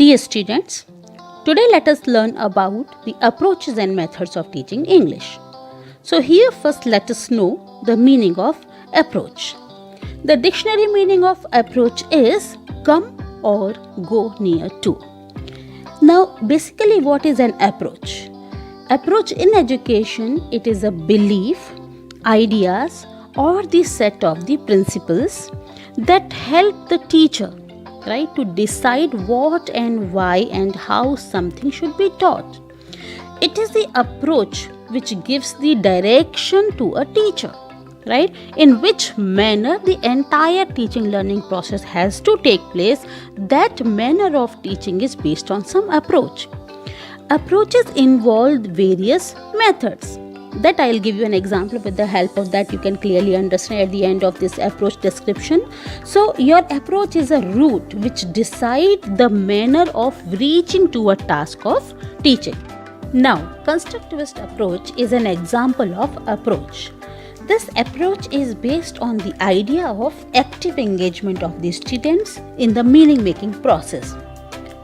Dear students, today let us learn about the approaches and methods of teaching English. So here first let us know the meaning of approach. The dictionary meaning of approach is come or go near to. Now basically what is an approach? Approach in education, it is a belief, ideas or the set of the principles that help the teacher, right, to decide what and why and how something should be taught. It is the approach which gives the direction to a teacher, right, in which manner the entire teaching learning process has to take place. That manner of teaching is based on some approach. Approaches involve various methods. That I'll give you an example. With the help of that you can clearly understand at the end of this approach description. So your approach is a route which decides the manner of reaching to a task of teaching. Now, constructivist approach is an example of approach. This approach is based on the idea of active engagement of the students in the meaning making process.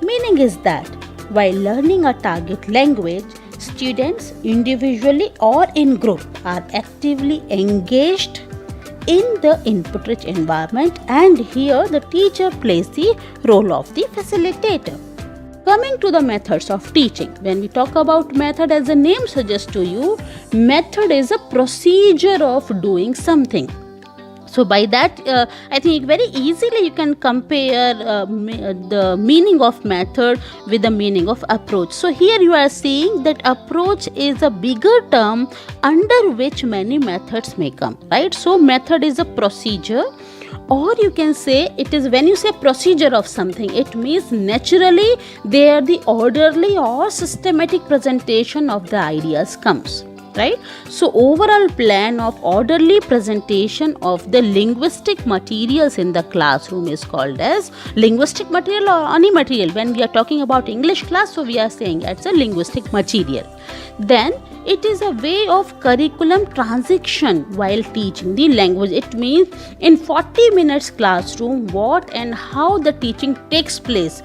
Meaning is that while learning a target language, students individually or in group are actively engaged in the input-rich environment, and here the teacher plays the role of the facilitator. Coming to the methods of teaching, when we talk about method, as the name suggests to you, method is a procedure of doing something. So by that, I think very easily you can compare the meaning of method with the meaning of approach. So here you are seeing that approach is a bigger term under which many methods may come, right? So method is a procedure, or you can say it is, when you say procedure of something, it means naturally there the orderly or systematic presentation of the ideas comes. Right? So overall plan of orderly presentation of the linguistic materials in the classroom is called as linguistic material or any material. When we are talking about English class, so we are saying it's a linguistic material. Then it is a way of curriculum transition while teaching the language. It means in 40 minutes classroom, what and how the teaching takes place,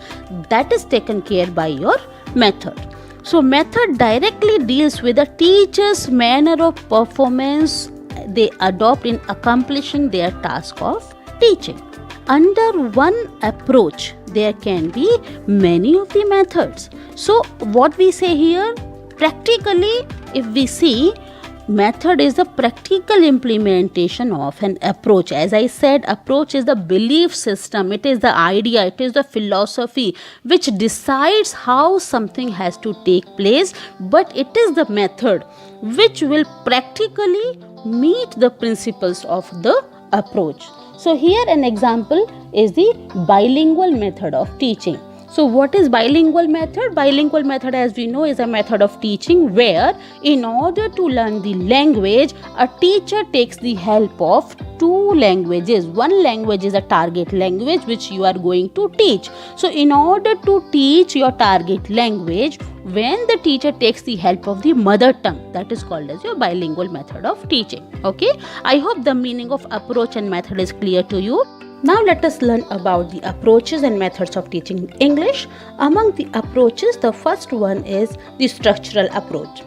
that is taken care by your method. So method directly deals with the teacher's manner of performance they adopt in accomplishing their task of teaching. Under one approach, there can be many of the methods. So what we say here, practically, if we see, method is the practical implementation of an approach. As I said, approach is the belief system, it is the idea, it is the philosophy which decides how something has to take place, but it is the method which will practically meet the principles of the approach. So here an example is the bilingual method of teaching. So what is bilingual method? Bilingual method, as we know, is a method of teaching where in order to learn the language, a teacher takes the help of two languages. One language is a target language which you are going to teach. So in order to teach your target language, when the teacher takes the help of the mother tongue, that is called as your bilingual method of teaching. Okay, I hope the meaning of approach and method is clear to you. Now let us learn about the approaches and methods of teaching English. Among the approaches, the first one is the structural approach.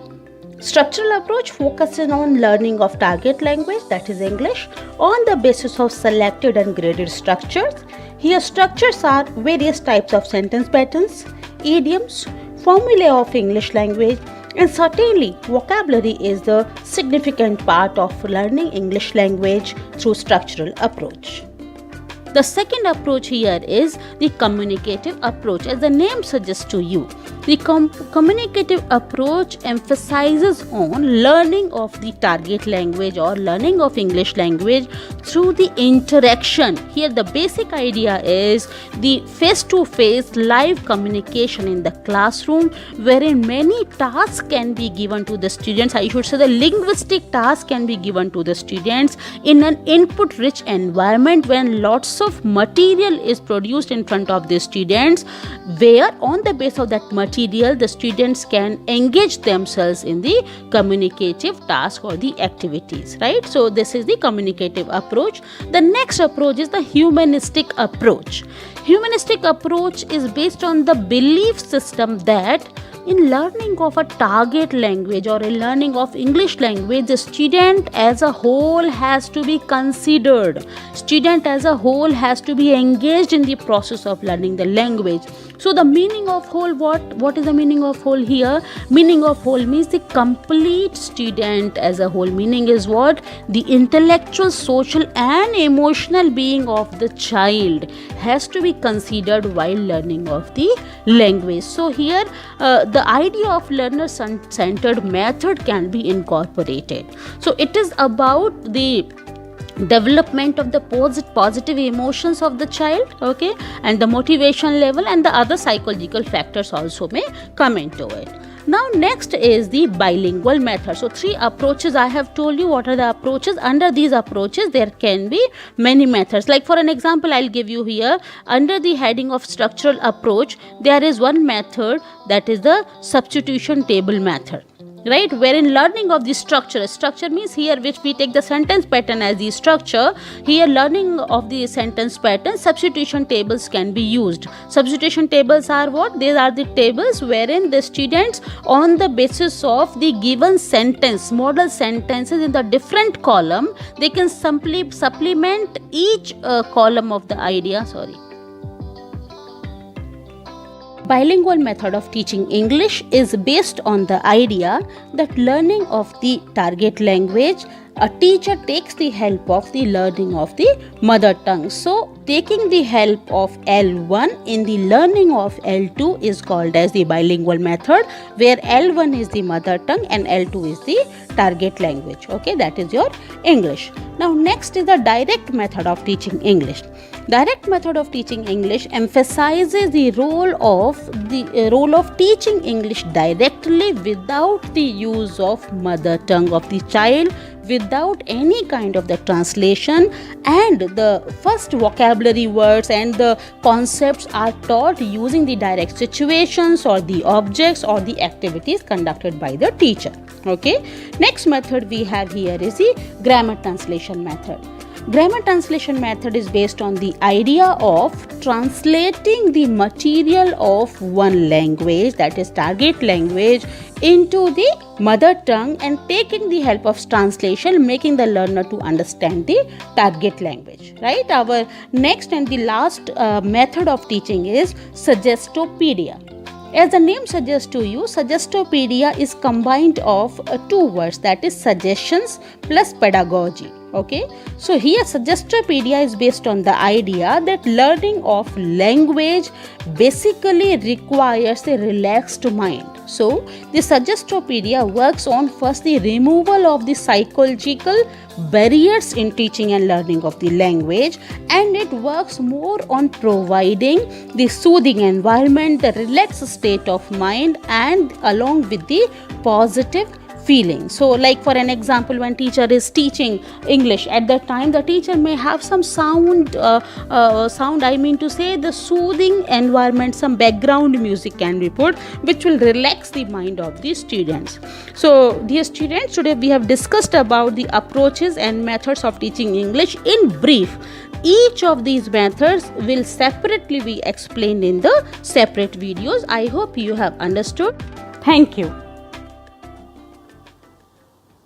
Structural approach focuses on learning of target language, that is English, on the basis of selected and graded structures. Here structures are various types of sentence patterns, idioms, formulae of English language, and certainly vocabulary is the significant part of learning English language through structural approach. The second approach here is the communicative approach. As the name suggests to you, the communicative approach emphasizes on learning of the target language or learning of English language through the interaction. Here the basic idea is the face-to-face live communication in the classroom, wherein many tasks can be given to the students. I should say the linguistic task can be given to the students in an input-rich environment when lots of material is produced in front of the students, where on the basis of that material the students can engage themselves in the communicative task or the activities, right? So this is the communicative approach. The next approach is the humanistic approach. Humanistic approach is based on the belief system that in learning of a target language or in learning of English language, the student as a whole has to be considered. Student as a whole has to be engaged in the process of learning the language. So the meaning of whole, what is the meaning of whole here? Meaning of whole means the complete student as a whole. Meaning is what? The intellectual, social and emotional being of the child has to be considered while learning of the language. So here the idea of learner-centered method can be incorporated. So it is about the development of the positive emotions of the child, okay, and the motivation level and the other psychological factors also may come into it. Now next is the bilingual method. So 3 approaches I have told you. What are the approaches? Under these approaches there can be many methods. Like for an example I'll give you here. Under the heading of structural approach, there is one method, that is the substitution table method, right, wherein learning of the structure means here which we take the sentence pattern as the structure. Here learning of the sentence pattern, substitution tables can be used. Substitution tables are what? These are the tables wherein the students on the basis of the given sentence, model sentences in the different column, they can simply supplement each column of the idea. Bilingual method of teaching English is based on the idea that learning of the target language, a teacher takes the help of the learning of the mother tongue. So taking the help of L1 in the learning of L2 is called as the bilingual method, where L1 is the mother tongue and L2 is the target language. Okay, that is your English. Now next is the direct method of teaching English. Direct method of teaching English emphasizes the role of teaching English directly without the use of mother tongue of the child, without any kind of the translation, and the first vocabulary words and the concepts are taught using the direct situations or the objects or the activities conducted by the teacher. Okay, next method we have here is the grammar translation method. Grammar translation method is based on the idea of translating the material of one language, that is target language, into the mother tongue and taking the help of translation, making the learner to understand the target language, right? Our next and the last method of teaching is Suggestopedia. As the name suggests to you, Suggestopedia is combined of 2 words, that is suggestions plus pedagogy. Okay, so here Suggestopedia is based on the idea that learning of language basically requires a relaxed mind. So the Suggestopedia works on first the removal of the psychological barriers in teaching and learning of the language, and it works more on providing the soothing environment, the relaxed state of mind, and along with the positive feeling. So like for an example, when teacher is teaching English, at that time the teacher may have some sound, the soothing environment, some background music can be put, which will relax the mind of the students. So dear students, today we have discussed about the approaches and methods of teaching English in brief. Each of these methods will separately be explained in the separate videos. I hope you have understood. Thank you.